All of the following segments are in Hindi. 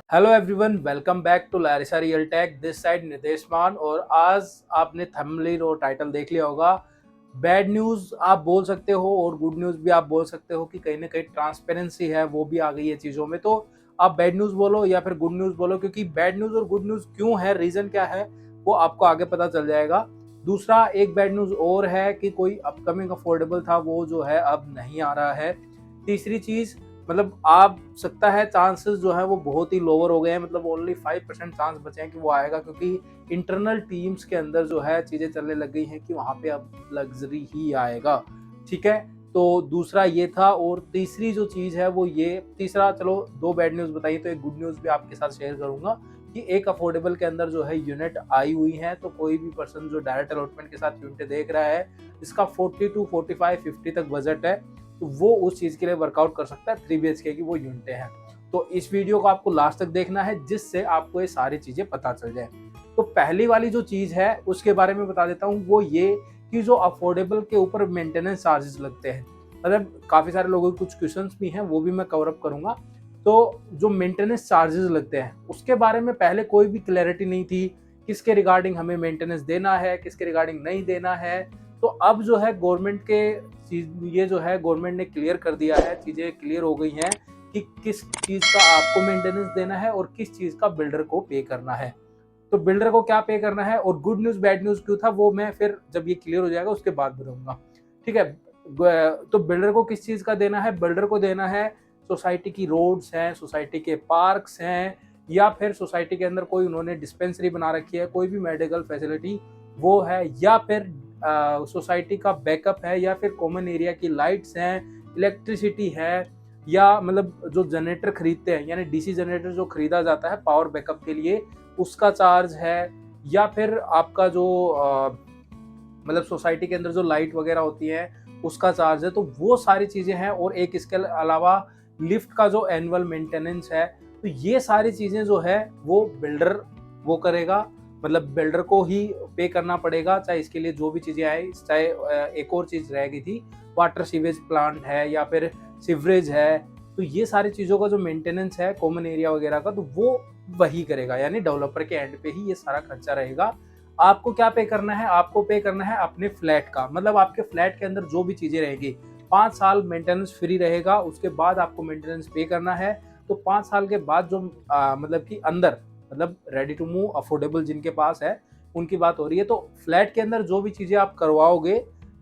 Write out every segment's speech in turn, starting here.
Hello everyone, welcome back to Larissa real tech. This side Nitesh Maan. और आज आपने थंबनेल और टाइटल देख लिया होगा। बैड न्यूज़ आप बोल सकते हो और गुड न्यूज़ भी आप बोल सकते हो कि कहीं ना कहीं ट्रांसपेरेंसी है वो भी आ गई है चीज़ों में। तो आप बैड न्यूज़ बोलो या फिर गुड न्यूज़ बोलो, क्योंकि बैड न्यूज़ और गुड न्यूज़ क्यों है, रीज़न क्या है, वो आपको आगे पता चल जाएगा। दूसरा एक बैड न्यूज़ और है कि कोई अपकमिंग अफोर्डेबल था वो जो है अब नहीं आ रहा है। तीसरी चीज़, मतलब आप सकता है चांसेस जो है वो बहुत ही लोअर हो गए हैं, मतलब ओनली 5% चांस बचे हैं कि वो आएगा, क्योंकि इंटरनल टीम्स के अंदर जो है चीजें चलने लग गई हैं कि वहां पे अब लग्जरी ही आएगा। ठीक है, तो दूसरा ये था। और तीसरी जो चीज है वो ये, तीसरा चलो दो बैड न्यूज बताइए, तो एक गुड न्यूज भी आपके साथ शेयर करूंगा कि एक अफोर्डेबल के अंदर जो है यूनिट आई हुई है। तो कोई भी पर्सन जो डायरेक्ट अलॉटमेंट के साथ यूनिट देख रहा है, इसका 40 to 45 50 तक बजट है, तो वो उस चीज के लिए वर्कआउट कर सकता है। 3 BHK की वो यूनिटें हैं। तो इस वीडियो को आपको लास्ट तक देखना है जिससे आपको ये सारी चीजें पता चल जाए। तो पहली वाली जो चीज है उसके बारे में बता देता हूँ, वो ये कि जो अफोर्डेबल के ऊपर मेंटेनेंस चार्जेस लगते हैं, मतलब काफी सारे लोगों के कुछ क्वेश्चंस भी हैं, वो भी मैं कवर अप करूंगा। तो जो मेंटेनेंस चार्जेस लगते हैं उसके बारे में पहले कोई भी क्लैरिटी नहीं थी, किसके रिगार्डिंग हमें मेंटेनेंस देना है, किसके रिगार्डिंग नहीं देना है। तो अब जो है गवर्नमेंट के ये जो है गवर्नमेंट ने क्लियर कर दिया है, चीजें क्लियर हो गई हैं कि किस चीज का आपको मेंटेनेंस देना है और किस चीज का बिल्डर को पे करना है। तो बिल्डर को क्या पे करना है और गुड न्यूज बैड न्यूज क्यों था, वो मैं फिर जब ये क्लियर हो जाएगा उसके बाद बताऊंगा। ठीक है, तो बिल्डर को किस चीज का देना है, बिल्डर को देना है सोसाइटी की रोड्स हैं, सोसाइटी के पार्क्स हैं, या फिर सोसाइटी के अंदर कोई उन्होंने डिस्पेंसरी बना रखी है, कोई भी मेडिकल फैसिलिटी वो है, या फिर सोसाइटी का बैकअप है, या फिर कॉमन एरिया की लाइट्स हैं, इलेक्ट्रिसिटी है, या मतलब जो जनरेटर खरीदते हैं, यानी डीसी जनरेटर जो खरीदा जाता है पावर बैकअप के लिए, उसका चार्ज है, या फिर आपका जो मतलब सोसाइटी के अंदर जो लाइट वगैरह होती है उसका चार्ज है। तो वो सारी चीजें हैं। और एक इसके अलावा लिफ्ट का जो एनुअल मेंटेनेंस है, तो ये सारी चीजें जो है वो बिल्डर वो करेगा, मतलब बिल्डर को ही पे करना पड़ेगा। चाहे इसके लिए जो भी चीजें आए, चाहे एक और चीज रह गई थी, वाटर सीवेज प्लांट है या फिर सीवरेज है, तो ये सारी चीजों का जो मेंटेनेंस है कॉमन एरिया वगैरह का, तो वो वही करेगा, यानी डेवलपर के एंड पे ही ये सारा खर्चा रहेगा। आपको क्या पे करना है, आपको पे करना है अपने फ्लैट का, मतलब आपके फ्लैट के अंदर जो भी चीजें रहेगी। 5 साल मेंटेनेंस फ्री रहेगा, उसके बाद आपको मेंटेनेंस पे करना है। तो 5 साल के बाद जो मतलब कि अंदर, मतलब रेडी टू मूव अफोर्डेबल जिनके पास है उनकी बात हो रही है, तो फ्लैट के अंदर जो भी चीजें आप करवाओगे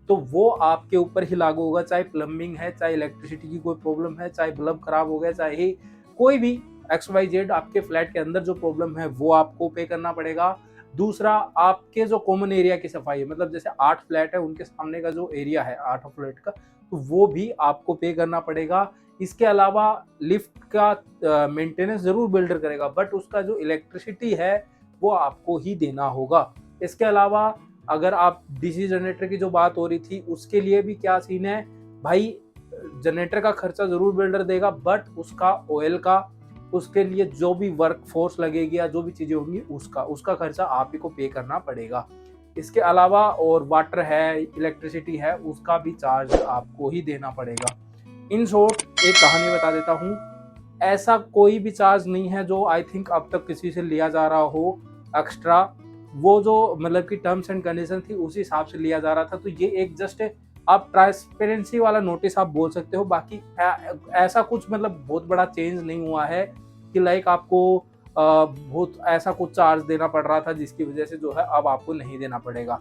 तो वो आपके ऊपर ही लागू होगा। चाहे प्लम्बिंग है, चाहे इलेक्ट्रिसिटी की कोई प्रॉब्लम है, चाहे बल्ब खराब हो गया, चाहे कोई भी XYZ आपके फ्लैट के अंदर जो प्रॉब्लम है वो आपको पे करना पड़ेगा। दूसरा, आपके जो कॉमन एरिया की सफाई है, मतलब जैसे 8 फ्लैट है, उनके सामने का जो एरिया है 8 फ्लैट का, तो वो भी आपको पे करना पड़ेगा। इसके अलावा लिफ्ट का मेंटेनेंस जरूर बिल्डर करेगा, बट उसका जो इलेक्ट्रिसिटी है वो आपको ही देना होगा। इसके अलावा अगर आप डीसी जनरेटर की जो बात हो रही थी उसके लिए भी क्या सीन है भाई, जनरेटर का खर्चा जरूर बिल्डर देगा, बट उसका ऑयल का, उसके लिए जो भी वर्क फोर्स लगेगी या जो भी चीजें होंगी उसका उसका खर्चा आप ही को पे करना पड़ेगा। इसके अलावा और वाटर है, इलेक्ट्रिसिटी है, उसका भी चार्ज आपको ही देना पड़ेगा। इन शॉर्ट एक कहानी बता देता हूँ, ऐसा कोई भी चार्ज नहीं है जो आई थिंक अब तक किसी से लिया जा रहा हो एक्स्ट्रा। वो जो मतलब की टर्म्स एंड कंडीशन थी उसी हिसाब से लिया जा रहा था। तो ये एक जस्ट आप ट्रांसपेरेंसी वाला नोटिस आप बोल सकते हो, बाकी ऐसा कुछ मतलब बहुत बड़ा चेंज नहीं हुआ है कि लाइक आपको बहुत ऐसा कुछ चार्ज देना पड़ रहा था जिसकी वजह से जो है अब आपको नहीं देना पड़ेगा।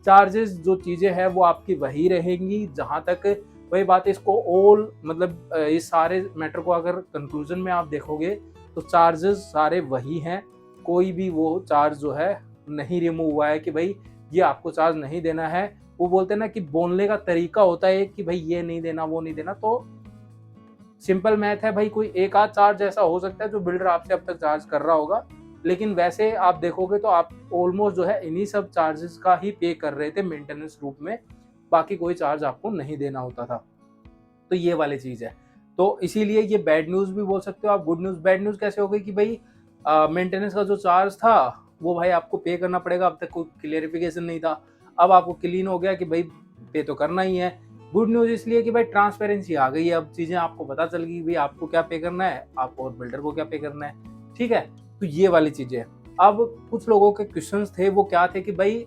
चार्जेस जो चीजें हैं वो आपकी वही रहेंगी। जहां तक वही बात है, इसको ऑल मतलब इस सारे मैटर को अगर कंक्लूजन में आप देखोगे तो चार्जेस सारे वही हैं। कोई भी वो चार्ज जो है नहीं रिमूव हुआ है कि भाई ये आपको चार्ज नहीं देना है। वो बोलते हैं ना कि बोलने का तरीका होता है कि भाई ये नहीं देना वो नहीं देना, तो सिंपल मैथ है भाई, कोई एक आध चार्ज ऐसा हो सकता है जो बिल्डर आपसे अब तक चार्ज कर रहा होगा, लेकिन वैसे आप देखोगे तो आप ऑलमोस्ट जो है इन्हीं सब चार्जेस का ही पे कर रहे थे मेंटेनेंस रूप में, बाकी कोई चार्ज आपको नहीं देना होता था। तो ये वाली चीज है। तो इसीलिए ये बैड न्यूज भी बोल सकते हो आप। गुड न्यूज, बैड न्यूज कैसे हो गई कि भाई मेंटेनेंस का जो चार्ज था वो भाई आपको पे करना पड़ेगा, अब तक कोई क्लियरिफिकेशन नहीं था, अब आपको क्लीन हो गया कि भाई पे तो करना ही है। गुड न्यूज इसलिए कि भाई ट्रांसपेरेंसी आ गई है, अब चीजें आपको पता चल गई भाई आपको क्या पे करना है, आपको और बिल्डर को क्या पे करना है। ठीक है। तो ये वाली चीजें। अब कुछ लोगों के क्वेश्चंस थे, वो क्या थे कि भाई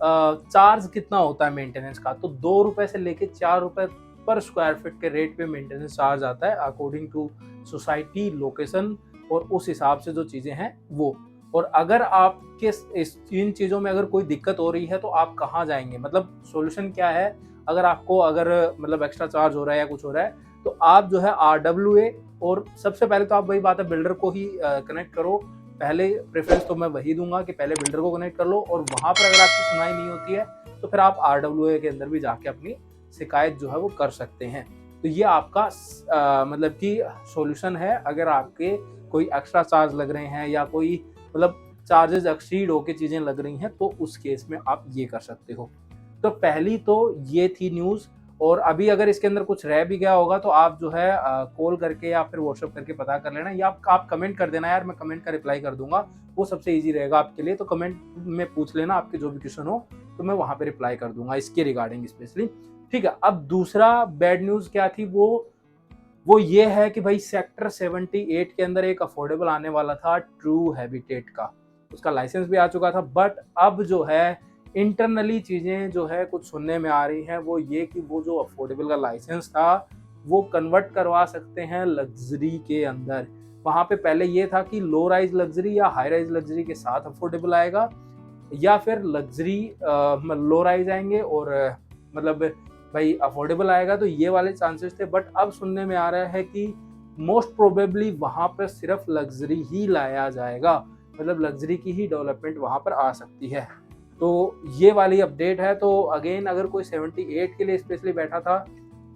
चार्ज कितना होता है मेंटेनेंस का। तो 2 रुपए से लेके 4 रुपए पर स्क्वायर फीट के रेट पे मेंटेनेंस चार्ज आता है अकॉर्डिंग टू सोसाइटी, लोकेशन और उस हिसाब से जो चीजें हैं वो। और अगर आपके इन चीजों में अगर कोई दिक्कत हो रही है तो आप कहाँ जाएंगे, मतलब सॉल्यूशन क्या है। अगर मतलब एक्स्ट्रा चार्ज हो रहा है या कुछ हो रहा है तो आप जो है RWA, और सबसे पहले तो आप वही बात है बिल्डर को ही कनेक्ट करो। पहले प्रेफरेंस तो मैं वही दूंगा कि पहले बिल्डर को कनेक्ट कर लो, और वहां पर अगर आपकी सुनाई नहीं होती है तो फिर आप RWA के अंदर भी जाके अपनी शिकायत जो है वो कर सकते हैं। तो ये आपका मतलब कि सॉल्यूशन है। अगर आपके कोई एक्स्ट्रा चार्ज लग रहे हैं या कोई मतलब चार्जेस एक्सीड होके चीजें लग रही हैं तो उस केस में आप ये कर सकते हो। तो पहली तो ये थी न्यूज। और अभी अगर इसके अंदर कुछ रह भी गया होगा तो आप जो है कॉल करके या फिर व्हाट्सएप करके पता कर लेना, या आप कमेंट कर देना यार, मैं कमेंट का रिप्लाई कर दूंगा, वो सबसे इजी रहेगा आपके लिए। तो कमेंट में पूछ लेना आपके जो भी क्वेश्चन हो, तो मैं वहां पे रिप्लाई कर दूंगा इसके रिगार्डिंग स्पेशली। ठीक है। अब दूसरा बैड न्यूज क्या थी, वो ये है कि भाई सेक्टर 78 के अंदर एक अफोर्डेबल आने वाला था ट्रू हैबिटेट का, उसका लाइसेंस भी आ चुका था। बट अब जो है इंटरनली चीजें जो है कुछ सुनने में आ रही हैं, वो ये कि वो जो अफोर्डेबल का लाइसेंस था वो कन्वर्ट करवा सकते हैं लग्जरी के अंदर। वहां पे पहले ये था कि लो राइज लग्जरी या हाई राइज लग्जरी के साथ अफोर्डेबल आएगा, या फिर लग्जरी लो राइज आएंगे और मतलब भाई अफोर्डेबल आएगा, तो ये वाले चांसेस थे। बट अब सुनने में आ रहा है कि मोस्ट प्रोबेबली वहां पर सिर्फ लग्जरी ही लाया जाएगा, मतलब लग्जरी की ही डेवलपमेंट वहां पर आ सकती है। तो ये वाली अपडेट है। तो अगेन अगर कोई 78 के लिए स्पेशली बैठा था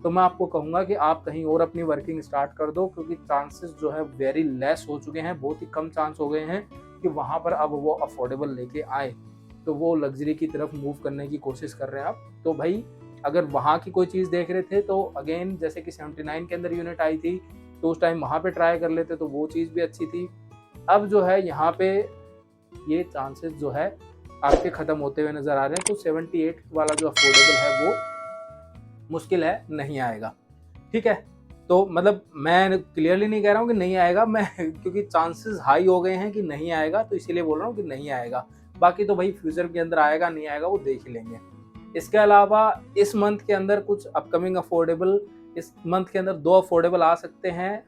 तो मैं आपको कहूंगा कि आप कहीं और अपनी वर्किंग स्टार्ट कर दो, क्योंकि चांसेस जो है वेरी लेस हो चुके हैं, बहुत ही कम चांस हो गए हैं कि वहां पर अब वो अफोर्डेबल लेके आए, तो वो लग्जरी की तरफ मूव करने की कोशिश कर रहे हैं आप। तो भाई अगर वहाँ की कोई चीज़ देख रहे थे तो अगेन जैसे कि 79 के अंदर यूनिट आई थी तो उस टाइम वहाँ पे ट्राई कर लेते तो वो चीज़ भी अच्छी थी। अब जो है यहाँ पे ये चांसेस जो है आपके ख़त्म होते हुए नज़र आ रहे हैं। तो 78 वाला जो अफोर्डेबल है वो मुश्किल है, नहीं आएगा। ठीक है। तो मतलब मैं क्लियरली नहीं कह रहा हूँ कि नहीं आएगा, मैं क्योंकि चांसेस हाई हो गए हैं कि नहीं आएगा, तो इसीलिए बोल रहा हूँ कि नहीं आएगा। बाकी तो भाई फ्यूचर के अंदर आएगा नहीं आएगा वो देख ही लेंगे। इसके अलावा इस मंथ के अंदर कुछ अपकमिंग अफोर्डेबल, इस मंथ के अंदर 2 अफोर्डेबल आ सकते हैं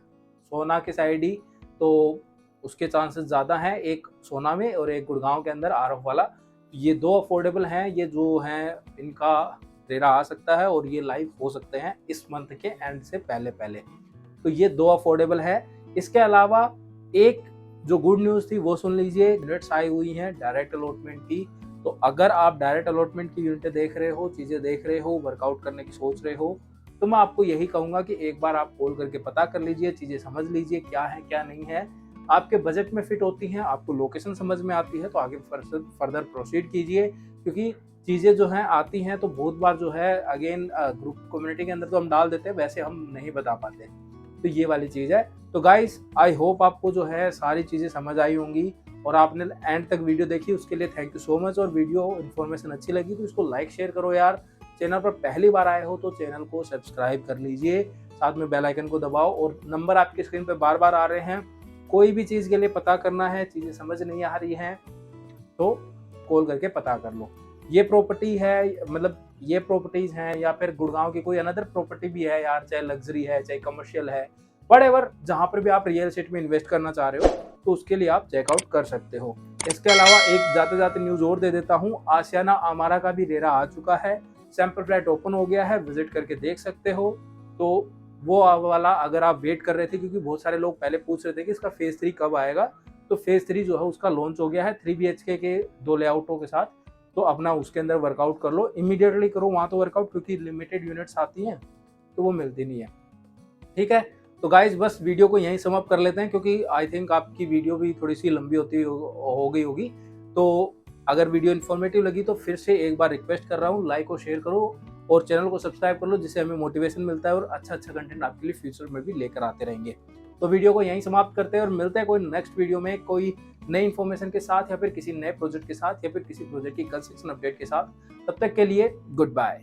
सोना के साइड ही, तो उसके चांसेस ज़्यादा हैं, एक सोना में और एक गुड़गांव के अंदर RF वाला। ये 2 अफोर्डेबल हैं, ये जो हैं इनका रेरा आ सकता है और ये लाइव हो सकते हैं इस मंथ के एंड से पहले पहले। तो ये 2 अफोर्डेबल है। इसके अलावा एक जो गुड न्यूज़ थी वो सुन लीजिए, यूनिट्स आई हुई हैं डायरेक्ट अलॉटमेंट की। तो अगर आप डायरेक्ट अलॉटमेंट की यूनिटें देख रहे हो, चीज़ें देख रहे हो, वर्कआउट करने की सोच रहे हो, तो मैं आपको यही कहूँगा कि एक बार आप कॉल करके पता कर लीजिए, चीज़ें समझ लीजिए क्या है क्या नहीं है, आपके बजट में फिट होती हैं, आपको लोकेशन समझ में आती है तो आगे फर्दर प्रोसीड कीजिए। क्योंकि चीज़ें जो हैं आती हैं तो बहुत बार जो है अगेन ग्रुप कम्युनिटी के अंदर तो हम डाल देते हैं, वैसे हम नहीं बता पाते, तो ये वाली चीज़ है। तो गाइस आई होप आपको जो है सारी चीज़ें समझ आई होंगी और आपने एंड तक वीडियो देखी, उसके लिए थैंक यू सो मच। और वीडियो इन्फॉर्मेशन अच्छी लगी तो इसको लाइक शेयर करो यार। चैनल पर पहली बार आए हो तो चैनल को सब्सक्राइब कर लीजिए, साथ में बेल आइकन को दबाओ। और नंबर आपकी स्क्रीन पर बार बार आ रहे हैं, कोई भी चीज़ के लिए पता करना है, चीज़ें समझ नहीं आ रही हैं तो कॉल करके पता कर लो। ये प्रॉपर्टी है, मतलब ये प्रॉपर्टीज हैं या फिर गुड़गांव की कोई अनदर प्रॉपर्टी भी है यार, चाहे लग्जरी है चाहे कमर्शियल है, व्हाटएवर, जहां पर भी आप रियल एस्टेट में इन्वेस्ट करना चाह रहे हो तो उसके लिए आप चेकआउट कर सकते हो। इसके अलावा एक जाते जाते न्यूज और दे देता हूँ, आशियाना अमारा का भी रेरा आ चुका है, सैंपल फ्लैट ओपन हो गया है, विजिट करके देख सकते हो। तो वो वाला अगर आप वेट कर रहे थे, क्योंकि बहुत सारे लोग पहले पूछ रहे थे कि इसका फेज 3 कब आएगा, तो फेज 3 जो है उसका लॉन्च हो गया है 3 BHK के 2 लेआउटों के साथ। तो अपना उसके अंदर वर्कआउट कर लो, इमीडिएटली करो वहां तो वर्कआउट, क्योंकि लिमिटेड यूनिट्स आती हैं तो वो मिलती नहीं है। ठीक है। तो गाइज बस वीडियो को यहीं समाप्त कर लेते हैं, क्योंकि आई थिंक आपकी वीडियो भी थोड़ी सी लंबी हो गई होगी। तो अगर वीडियो इन्फॉर्मेटिव लगी तो फिर से एक बार रिक्वेस्ट कर रहा हूँ, लाइक और शेयर करो और चैनल को सब्सक्राइब कर लो, जिससे हमें मोटिवेशन मिलता है और अच्छा कंटेंट आपके लिए फ्यूचर में भी लेकर आते रहेंगे। तो वीडियो को यहीं समाप्त करते हैं और मिलते हैं कोई नेक्स्ट वीडियो में कोई नई इन्फॉर्मेशन के साथ, या फिर किसी नए प्रोजेक्ट के साथ, या फिर किसी प्रोजेक्ट की कंस्ट्रक्शन अपडेट के साथ। तब तक के लिए गुड बाय।